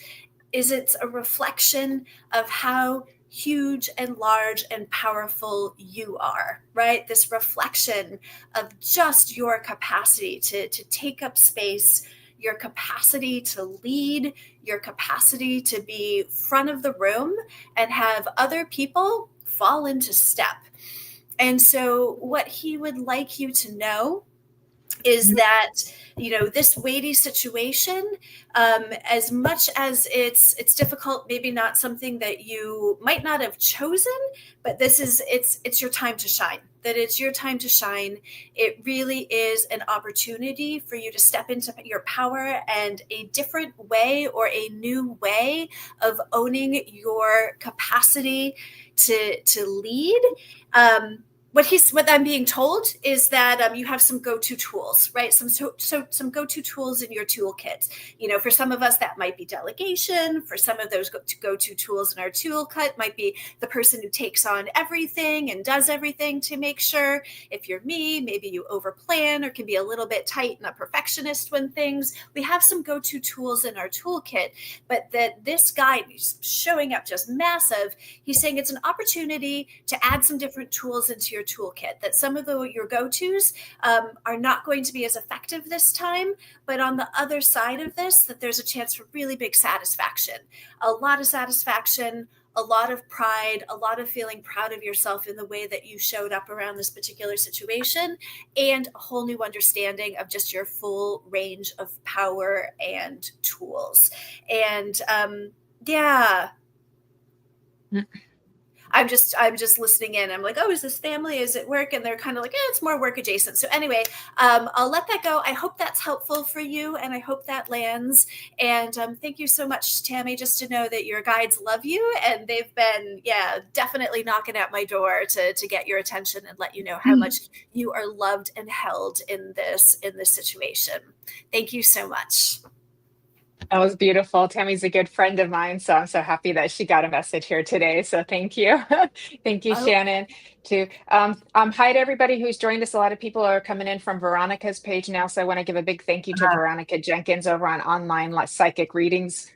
is it's a reflection of how huge and large and powerful you are, right? This reflection of just your capacity to take up space, your capacity to lead, your capacity to be front of the room and have other people fall into step. And so what he would like you to know is that, you know, this weighty situation, as much as it's difficult, maybe not something that you might not have chosen, but it's your time to shine. That it's your time to shine. It really is an opportunity for you to step into your power and a different way or a new way of owning your capacity to lead. What I'm being told is that you have some go-to tools, right? Some go-to tools in your toolkit. You know, for some of us that might be delegation. For some of those go-to tools in our toolkit might be the person who takes on everything and does everything to make sure. If you're me, maybe you overplan or can be a little bit tight and a perfectionist when things. We have some go-to tools in our toolkit, but that this guide is showing up just massive. He's saying it's an opportunity to add some different tools into your toolkit, that some of your go-tos are not going to be as effective this time, but on the other side of this, that there's a chance for really big satisfaction, a lot of satisfaction, a lot of pride, a lot of feeling proud of yourself in the way that you showed up around this particular situation, and a whole new understanding of just your full range of power and tools. And yeah. I'm just listening in. I'm like, oh, is this family? Is it work? And they're kind of like, it's more work adjacent. So anyway, I'll let that go. I hope that's helpful for you, and I hope that lands. And thank you so much, Tammy, just to know that your guides love you, and they've been, definitely knocking at my door to get your attention and let you know how much you are loved and held in this situation. Thank you so much. That was beautiful. Tammy's a good friend of mine, so I'm so happy that she got a message here today. So thank you. Thank you, Shannon. Hi to everybody who's joined us. A lot of people are coming in from Veronica's page now, so I want to give a big thank you to Veronica Jenkins over on online live psychic readings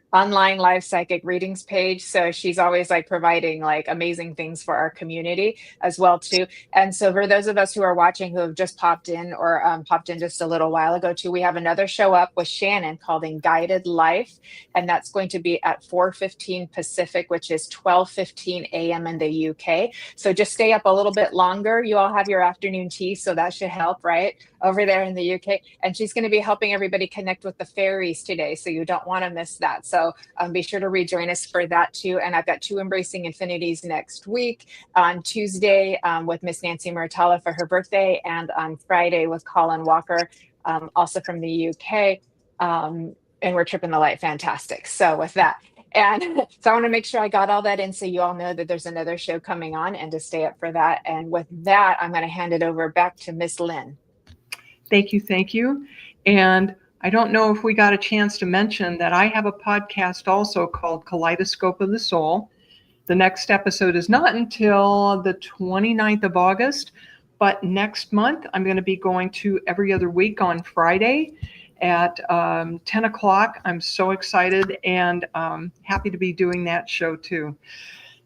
page. So she's always like providing like amazing things for our community as well too. And so for those of us who are watching who have just popped in or popped in just a little while ago too, we have another show up with Shannon called Guided Life, and that's going to be at 4:15 Pacific, which is 12:15 a.m. in the UK. So just stay up a little bit longer. You all have your afternoon tea, so that should help, right? Over there in the UK. And she's going to be helping everybody connect with the fairies today, so you don't want to miss that. So be sure to rejoin us for that too. And I've got 2 Embracing Infinities next week on Tuesday with Miss Nancy Muratalla for her birthday, and on Friday with Colin Walker, also from the UK. And we're tripping the light. Fantastic. So with that, and so I want to make sure I got all that in so you all know that there's another show coming on and to stay up for that. And with that, I'm going to hand it over back to Miss Lynne. Thank you. And I don't know if we got a chance to mention that I have a podcast also called Kaleidoscope of the Soul. The next episode is not until the 29th of August, but next month I'm going to be going to every other week on Friday at 10 o'clock. I'm so excited and happy to be doing that show too.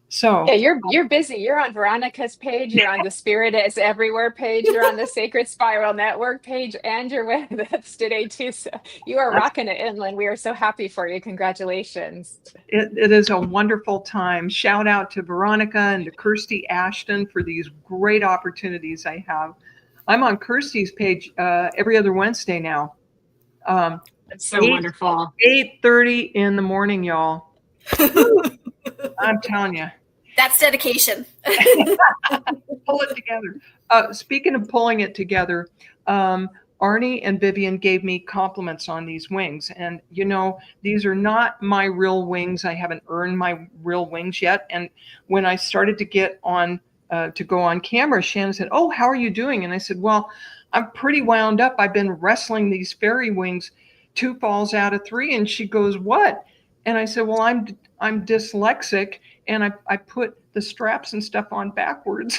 So yeah, you're busy. You're on Veronica's page. You're on the Spirit is Everywhere page. You're on the Sacred Spiral Network page, and you're with us today too. So you are rocking it, Inland. We are so happy for you. Congratulations. It is a wonderful time. Shout out to Veronica and to Kirsty Ashton for these great opportunities I have. I'm on Kirsty's page every other Wednesday now. That's so wonderful. 8:30 in the morning, y'all. I'm telling you. That's dedication. Pull it together. Speaking of pulling it together, Arnie and Vivian gave me compliments on these wings. And, you know, these are not my real wings. I haven't earned my real wings yet. And when I started to get on, to go on camera, Shannon said, "Oh, how are you doing?" And I said, "Well, I'm pretty wound up. I've been wrestling these fairy wings 2 falls out of 3. And she goes, "What?" And I said, "Well, I'm dyslexic, and I put the straps and stuff on backwards."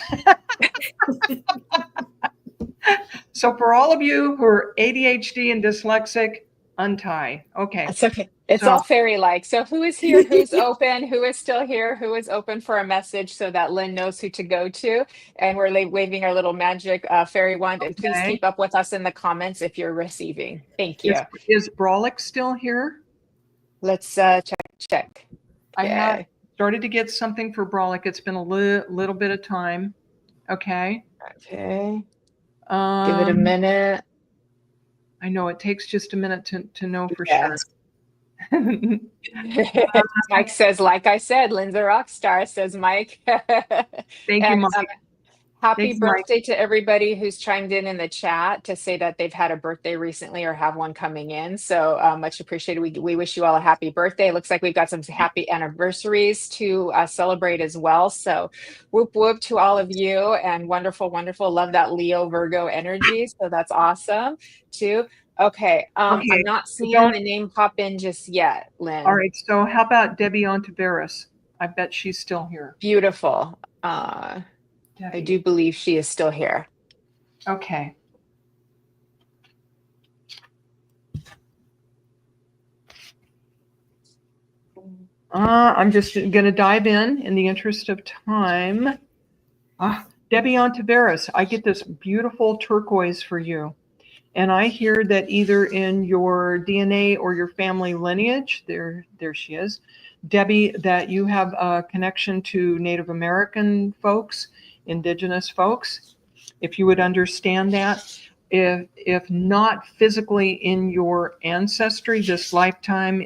So for all of you who are ADHD and dyslexic, untie. Okay. That's okay. It's So- all fairy-like. So who is here? Who's open? Who is still here? Who is open for a message so that Lynne knows who to go to? And we're waving our little magic fairy wand. And please Okay. keep up with us in the comments if you're receiving. Thank you. Is Brolic still here? Let's check. I have started to get something for Brolic. It's been a little bit of time. Okay. Okay. Give it a minute. I know it takes just a minute to know for Yes. sure. Mike says, like I said, Lynne's a rock star, says Mike. Thank you, Mike. Happy Thanks, birthday Mike. to everybody who's chimed in the chat to say that they've had a birthday recently or have one coming in. So much appreciated. We wish you all a happy birthday. It looks like we've got some happy anniversaries to celebrate as well. So whoop whoop to all of you, and wonderful, wonderful. Love that Leo Virgo energy. So that's awesome too. Okay. I'm not seeing the name pop in just yet, Lynne. All right. So how about Debbie Ontiveros? I bet she's still here. Beautiful. I do believe she is still here. Okay. I'm just going to dive in the interest of time. Debbie Ontiveros, I get this beautiful turquoise for you. And I hear that either in your DNA or your family lineage, there she is, Debbie, that you have a connection to Native American folks, Indigenous folks, if you would understand that. If not physically in your ancestry, this lifetime,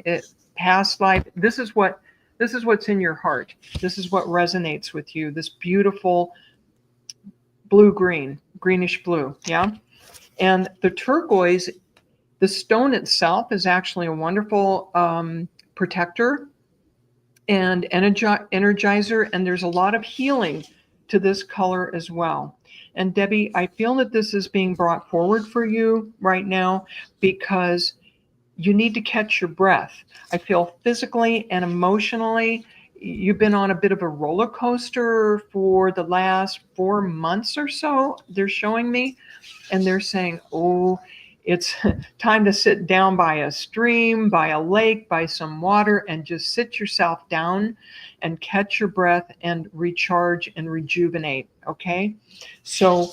past life, this is what's in your heart. This is what resonates with you. This beautiful blue-green, greenish blue, yeah? And the turquoise, the stone itself is actually a wonderful protector and energizer, and there's a lot of healing to this color as well. And Debbie, I feel that this is being brought forward for you right now because you need to catch your breath. I feel physically and emotionally, you've been on a bit of a roller coaster for the last 4 months or so, they're showing me. And they're saying, oh, it's time to sit down by a stream, by a lake, by some water, and just sit yourself down and catch your breath and recharge and rejuvenate, okay? So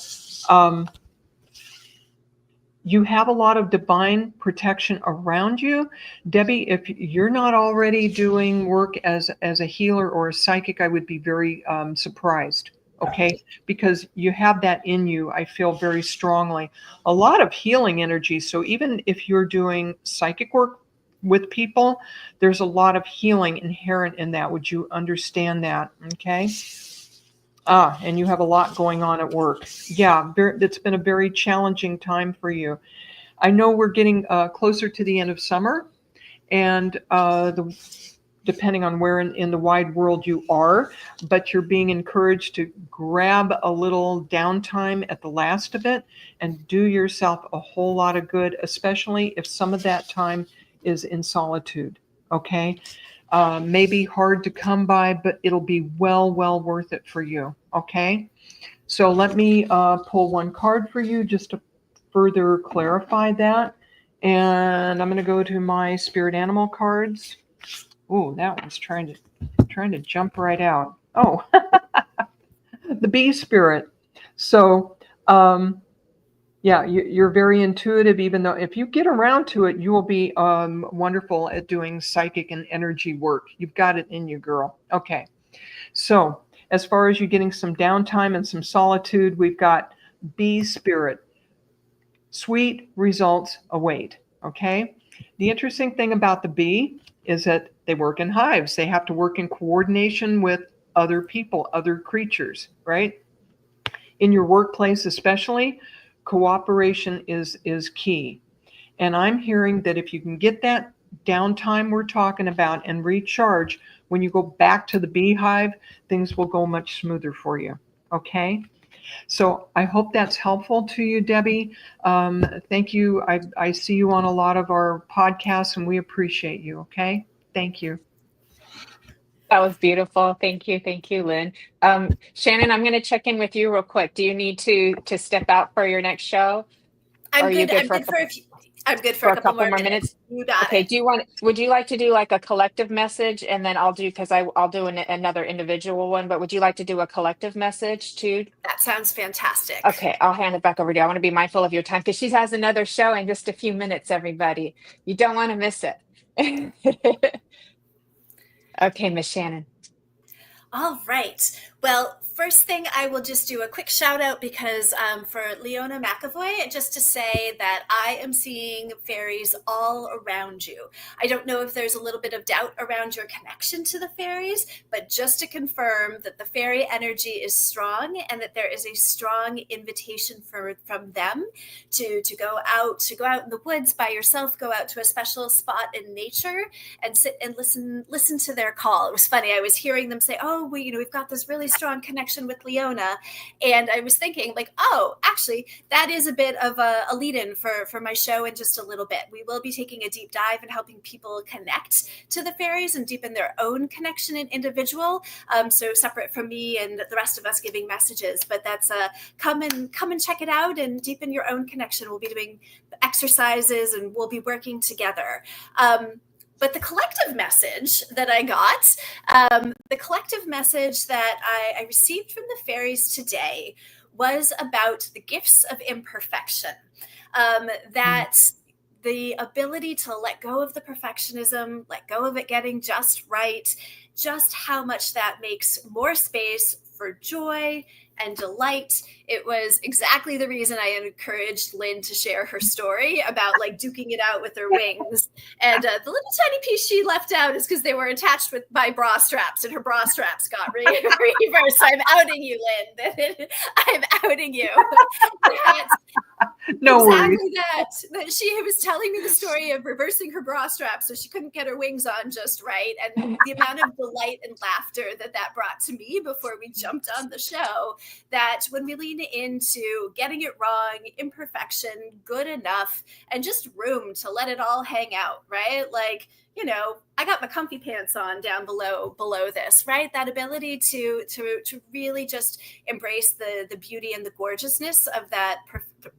you have a lot of divine protection around you. Debbie, if you're not already doing work as a healer or a psychic, I would be very surprised. Okay, because you have that in you, I feel very strongly. A lot of healing energy. So even if you're doing psychic work with people, there's a lot of healing inherent in that. Would you understand that? Okay. And you have a lot going on at work. Yeah, it's been a very challenging time for you. I know we're getting closer to the end of summer, and depending on where in the wide world you are, but you're being encouraged to grab a little downtime at the last of it and do yourself a whole lot of good, especially if some of that time is in solitude, okay? Maybe hard to come by, but it'll be well worth it for you, okay? So let me pull one card for you just to further clarify that. And I'm going to go to my spirit animal cards. Oh, that one's trying to jump right out. Oh, the bee spirit. So, yeah, you're very intuitive, even though if you get around to it, you will be wonderful at doing psychic and energy work. You've got it in you, girl. Okay. So as far as you getting some downtime and some solitude, we've got bee spirit. Sweet results await. Okay. The interesting thing about the bee is that they work in hives. They have to work in coordination with other people, other creatures, right? In your workplace especially, cooperation is key. And I'm hearing that if you can get that downtime we're talking about and recharge, when you go back to the beehive, things will go much smoother for you, okay? So I hope that's helpful to you, Debbie. Thank you. I see you on a lot of our podcasts, and we appreciate you, okay? Thank you. That was beautiful. Thank you, Lynne. Shannon, I'm going to check in with you real quick. Do you need to step out for your next show? I'm good. I'm good for a few. I'm good for a couple more minutes. You got Okay. it. Would you like to do like a collective message, and then I'll do, because I'll do another individual one, but would you like to do a collective message too? That sounds fantastic. Okay, I'll hand it back over to you. I want to be mindful of your time because she has another show in just a few minutes, everybody. You don't want to miss it. Okay, Miss Shannon. All right. Well, first thing, I will just do a quick shout out because for Leona McAvoy, just to say that I am seeing fairies all around you. I don't know if there's a little bit of doubt around your connection to the fairies, but just to confirm that the fairy energy is strong and that there is a strong invitation from them to go out in the woods by yourself, go out to a special spot in nature and sit and listen to their call. It was funny. I was hearing them say, "Oh, we've got this really strong connection with Leona," and I was thinking, like, oh, actually, that is a bit of a lead-in for my show in just a little bit. We will be taking a deep dive and helping people connect to the fairies and deepen their own connection and individual. So separate from me and the rest of us giving messages, but that's come and check it out and deepen your own connection. We'll be doing exercises and we'll be working together. But the collective message that I got, the collective message that I received from the fairies today was about the gifts of imperfection. That the ability to let go of the perfectionism, let go of it getting just right, just how much that makes more space for joy and delight. It was exactly the reason I encouraged Lynne to share her story about like duking it out with her wings. And the little tiny piece she left out is because they were attached by bra straps, and her bra straps got reversed. I'm outing you, Lynne. I'm outing you. No worries. That she was telling me the story of reversing her bra strap so she couldn't get her wings on just right, and the amount of delight and laughter that brought to me before we jumped on the show. That when we lean into getting it wrong, imperfection, good enough, and just room to let it all hang out, right? Like, I got my comfy pants on down below this, right? That ability to really just embrace the beauty and the gorgeousness of that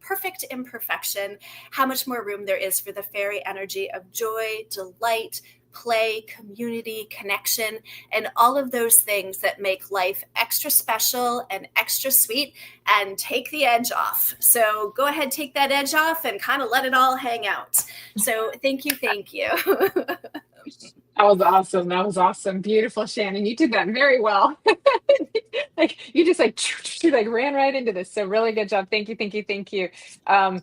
perfect imperfection, how much more room there is for the fairy energy of joy, delight, play, community, connection, and all of those things that make life extra special and extra sweet and take the edge off. So go ahead, take that edge off and kind of let it all hang out. So thank you. That was awesome. That was awesome. Beautiful, Shannon. You did that very well. You just ran right into this. So really good job. Thank you. I'm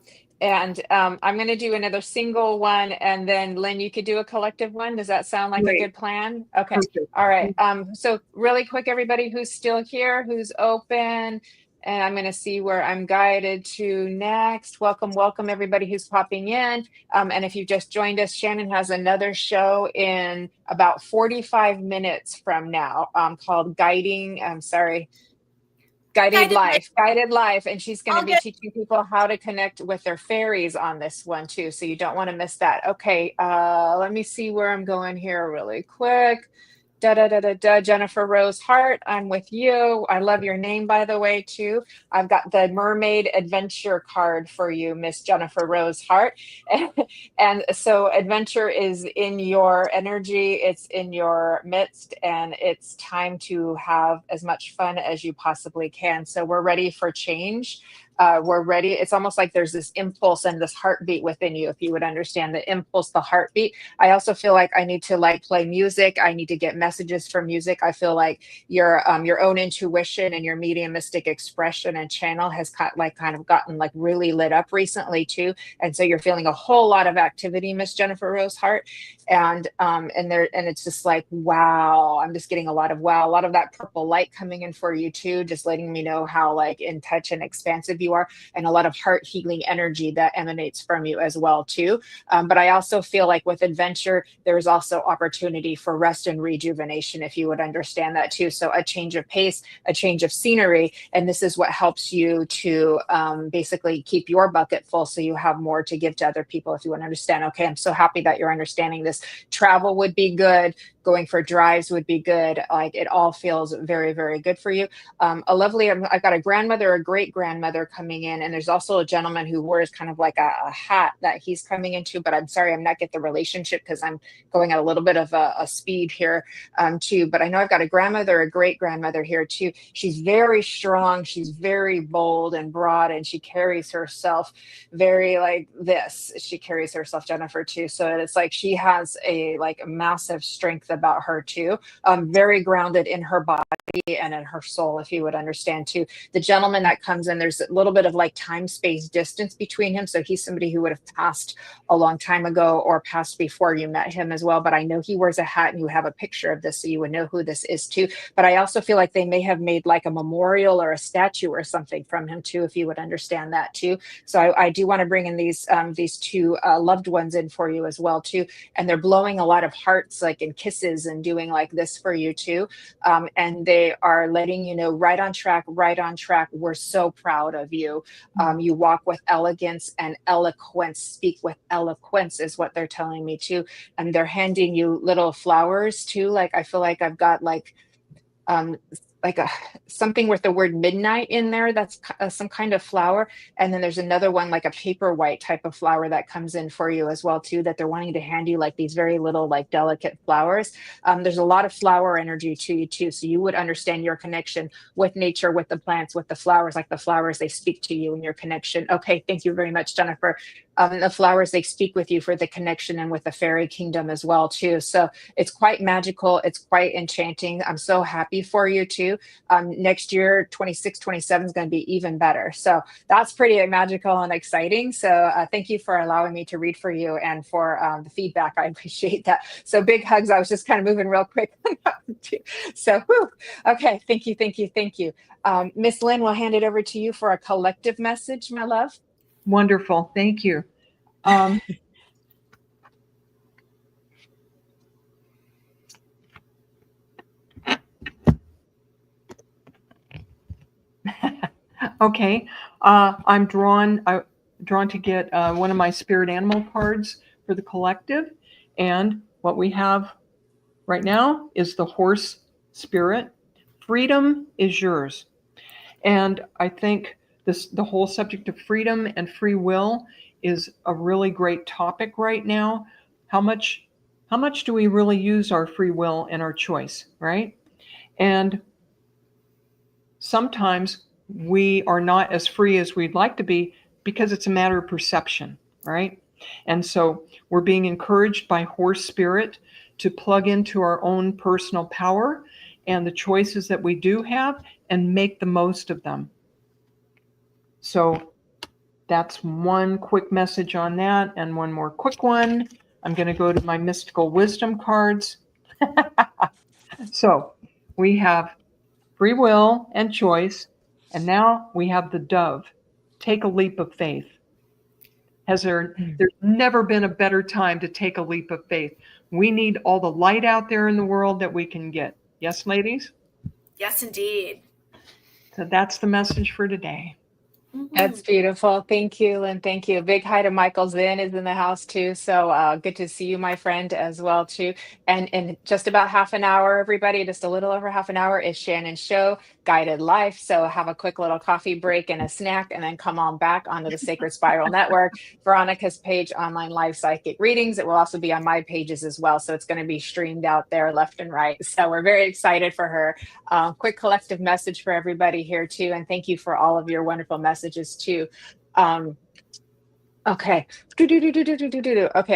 going to do another single one, and then Lynne, you could do a collective one. Does that sound like a good plan? Okay. Perfect. All right. So really quick, everybody who's still here, who's open, and I'm going to see where I'm guided to next. Welcome everybody who's popping in. And if you just joined us, Shannon has another show in about 45 minutes from now called Guided Life. And she's going to be teaching people how to connect with their fairies on this one too. So you don't want to miss that. Okay. Let me see where I'm going here really quick. Jennifer Rose Hart, I'm with you. I love your name, by the way, too. I've got the Mermaid Adventure card for you, Miss Jennifer Rose Hart. And so adventure is in your energy, it's in your midst, and it's time to have as much fun as you possibly can. So we're ready for change. We're ready. It's almost like there's this impulse and this heartbeat within you, if you would understand the impulse, the heartbeat. I also feel like I need to play music. I need to get messages from music. I feel like your own intuition and your mediumistic expression and channel has kind of gotten really lit up recently too. And so you're feeling a whole lot of activity, Miss Jennifer Rose Hart. And it's just like, wow, I'm just getting a lot of that purple light coming in for you too, just letting me know how in touch and expansive you are, and a lot of heart healing energy that emanates from you as well too. But I also feel like with adventure, there's also opportunity for rest and rejuvenation, if you would understand that too. So a change of pace, a change of scenery, and this is what helps you to basically keep your bucket full so you have more to give to other people, if you would understand. Okay, I'm so happy that you're understanding this. Travel would be good. going for drives would be good. Like it all feels very, very good for you. I've got a grandmother, a great grandmother coming in, and there's also a gentleman who wears kind of like a hat that he's coming into, but I'm sorry, I'm not getting the relationship because I'm going at a little bit of a speed here too. But I know I've got a grandmother, a great grandmother here too. She's very strong. She's very bold and broad, and she carries herself very like this. She carries herself, Jennifer, too. So it's like she has a like massive strength about her too. Very grounded in her body and in her soul, if you would understand too. The gentleman that comes in, there's a little bit of like time space distance between him. So he's somebody who would have passed a long time ago or passed before you met him as well. But I know he wears a hat, and you have a picture of this, so you would know who this is too. But I also feel like they may have made like a memorial or a statue or something from him too, if you would understand that too. So I do want to bring in these two loved ones in for you as well too. And they're blowing a lot of hearts like and kisses and doing like this for you too. And they are letting you know, right on track, right on track. We're so proud of you. You walk with elegance and eloquence, speak with eloquence is what they're telling me too. And they're handing you little flowers too. Like I feel like I've got like something with the word midnight in there. That's some kind of flower. And then there's another one, like a paper white type of flower that comes in for you as well too, that they're wanting to hand you like these very little, like delicate flowers. There's a lot of flower energy to you too. So you would understand your connection with nature, with the plants, with the flowers, like the flowers, they speak to you in your connection. Okay. Thank you very much, Jennifer. The flowers, they speak with you for the connection and with the fairy kingdom as well too. So it's quite magical. It's quite enchanting. I'm so happy for you too. Next year, 26, 27 is going to be even better. So that's pretty magical and exciting. So thank you for allowing me to read for you and for the feedback. I appreciate that. So big hugs. I was just kind of moving real quick. So, whew. Okay. Thank you. Thank you. Thank you. Miss Lynne, we'll hand it over to you for a collective message, my love. Wonderful. Thank you. Okay. I'm drawn to get one of my spirit animal cards for the collective. And what we have right now is the horse spirit. Freedom is yours. And I think the whole subject of freedom and free will is a really great topic right now. How much do we really use our free will and our choice, right? And sometimes we are not as free as we'd like to be because it's a matter of perception, right? And so we're being encouraged by horse spirit to plug into our own personal power and the choices that we do have and make the most of them. So that's one quick message on that. And one more quick one. I'm going to go to my mystical wisdom cards. So we have free will and choice. And now we have the dove. Take a leap of faith. There's never been a better time to take a leap of faith. We need all the light out there in the world that we can get. Yes, ladies? Yes, indeed. So that's the message for today. That's beautiful. Thank you, Lynne. Thank you. Big hi to Michael Zinn is in the house too. So good to see you, my friend, as well too. And in just about half an hour, everybody, just a little over half an hour is Shannon's show, Guided Life. So have a quick little coffee break and a snack, and then come on back onto the Sacred Spiral Network. Veronica's page, online live psychic readings. It will also be on my pages as well. So it's going to be streamed out there left and right. So we're very excited for her. Quick collective message for everybody here too. And thank you for all of your wonderful messages too. Okay. Okay,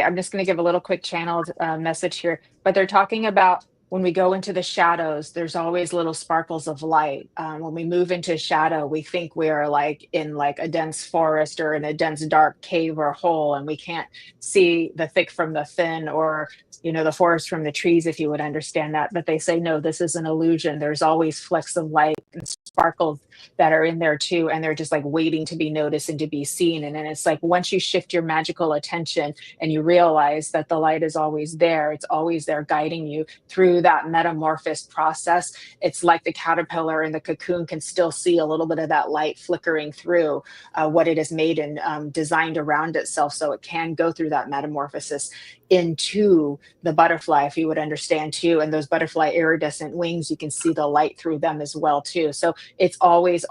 I'm just going to give a little quick channeled message here. But they're talking about when we go into the shadows, there's always little sparkles of light. When we move into shadow, we think we are like in like a dense forest or in a dense dark cave or hole, and we can't see the thick from the thin, or the forest from the trees, if you would understand that. But they say, no, this is an illusion. There's always flecks of light and sparkles that are in there too, and they're just like waiting to be noticed and to be seen. And then it's like once you shift your magical attention and you realize that the light is always there, it's always there guiding you through that metamorphosis process. It's like the caterpillar in the cocoon can still see a little bit of that light flickering through what it has made and designed around itself, so it can go through that metamorphosis into the butterfly, if you would understand too. And those butterfly iridescent wings, you can see the light through them as well too. So it's always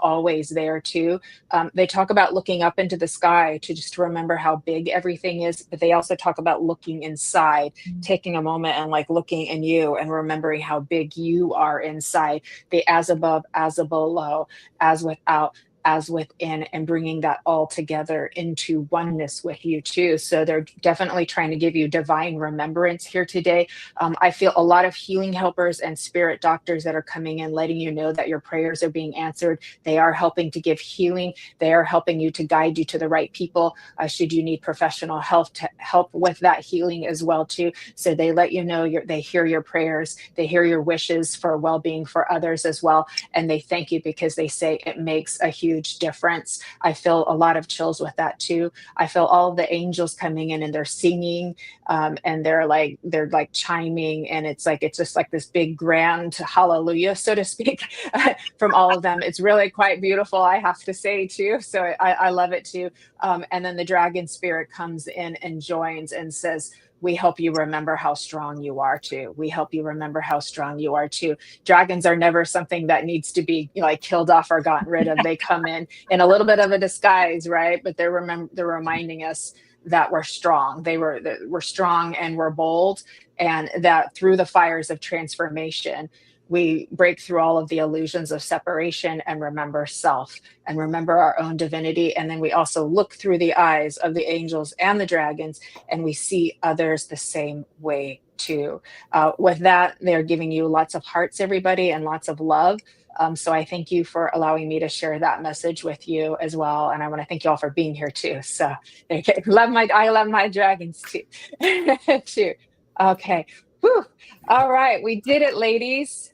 there too. They talk about looking up into the sky to just remember how big everything is, but they also talk about looking inside, taking a moment and like looking in you and remembering how big you are inside, the as above, as below, as without, as within, and bringing that all together into oneness with you too. So they're definitely trying to give you divine remembrance here today. I feel a lot of healing helpers and spirit doctors that are coming in, letting you know that your prayers are being answered. They are helping to give healing. They are helping you to guide you to the right people, should you need professional help to help with that healing as well too. So they let you know they hear your prayers, they hear your wishes for well-being for others as well, and they thank you because they say it makes a huge difference. I feel a lot of chills with that too. I feel all of the angels coming in and they're singing, and they're like chiming, and it's just like this big grand hallelujah, so to speak, from all of them. It's really quite beautiful, I have to say too. So I love it too. And then the dragon spirit comes in and joins and says, we help you remember how strong you are too. We help you remember how strong you are too. Dragons are never something that needs to be killed off or gotten rid of. They come in a little bit of a disguise, right? But they're reminding us that we're strong. We're strong and we're bold, and that through the fires of transformation, we break through all of the illusions of separation and remember self and remember our own divinity. And then we also look through the eyes of the angels and the dragons, and we see others the same way too. With that, they're giving you lots of hearts, everybody, and lots of love. So I thank you for allowing me to share that message with you as well. And I want to thank you all for being here too. So I love my dragons too. too. Okay. Whew. All right. We did it, ladies.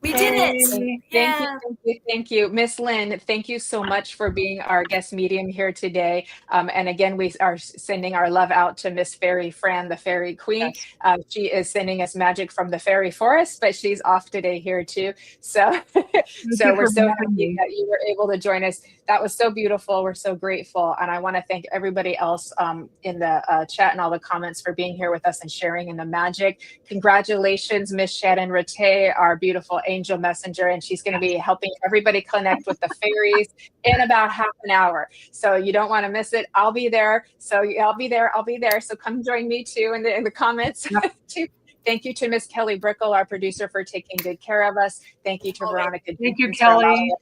We did it. Thank you. Miss Lynne, thank you so much for being our guest medium here today. And again, we are sending our love out to Miss Fairy Fran, the Fairy Queen. Yes. She is sending us magic from the Fairy Forest, but she's off today here too. So, we're so happy that you were able to join us. That was so beautiful. We're so grateful. And I want to thank everybody else in the chat and all the comments for being here with us and sharing in the magic. Congratulations, Miss Shannon Ratay, our beautiful angel messenger, and she's going to be helping everybody connect with the fairies in about half an hour. So you don't want to miss it. I'll be there. So I'll be there. So come join me too in the comments. too. Thank you to Miss Kelly Brickle, our producer, for taking good care of us. Thank you to Veronica. Thank you, Kelly.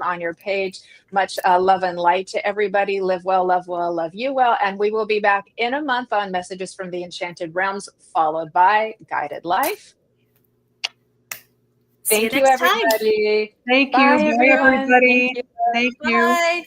On your page. Much love and light to everybody. Live well, love you well. And we will be back in a month on Messages from the Enchanted Realms, followed by Guided Life. Thank you, everybody. Thank you. Bye, everybody. Thank you. Bye.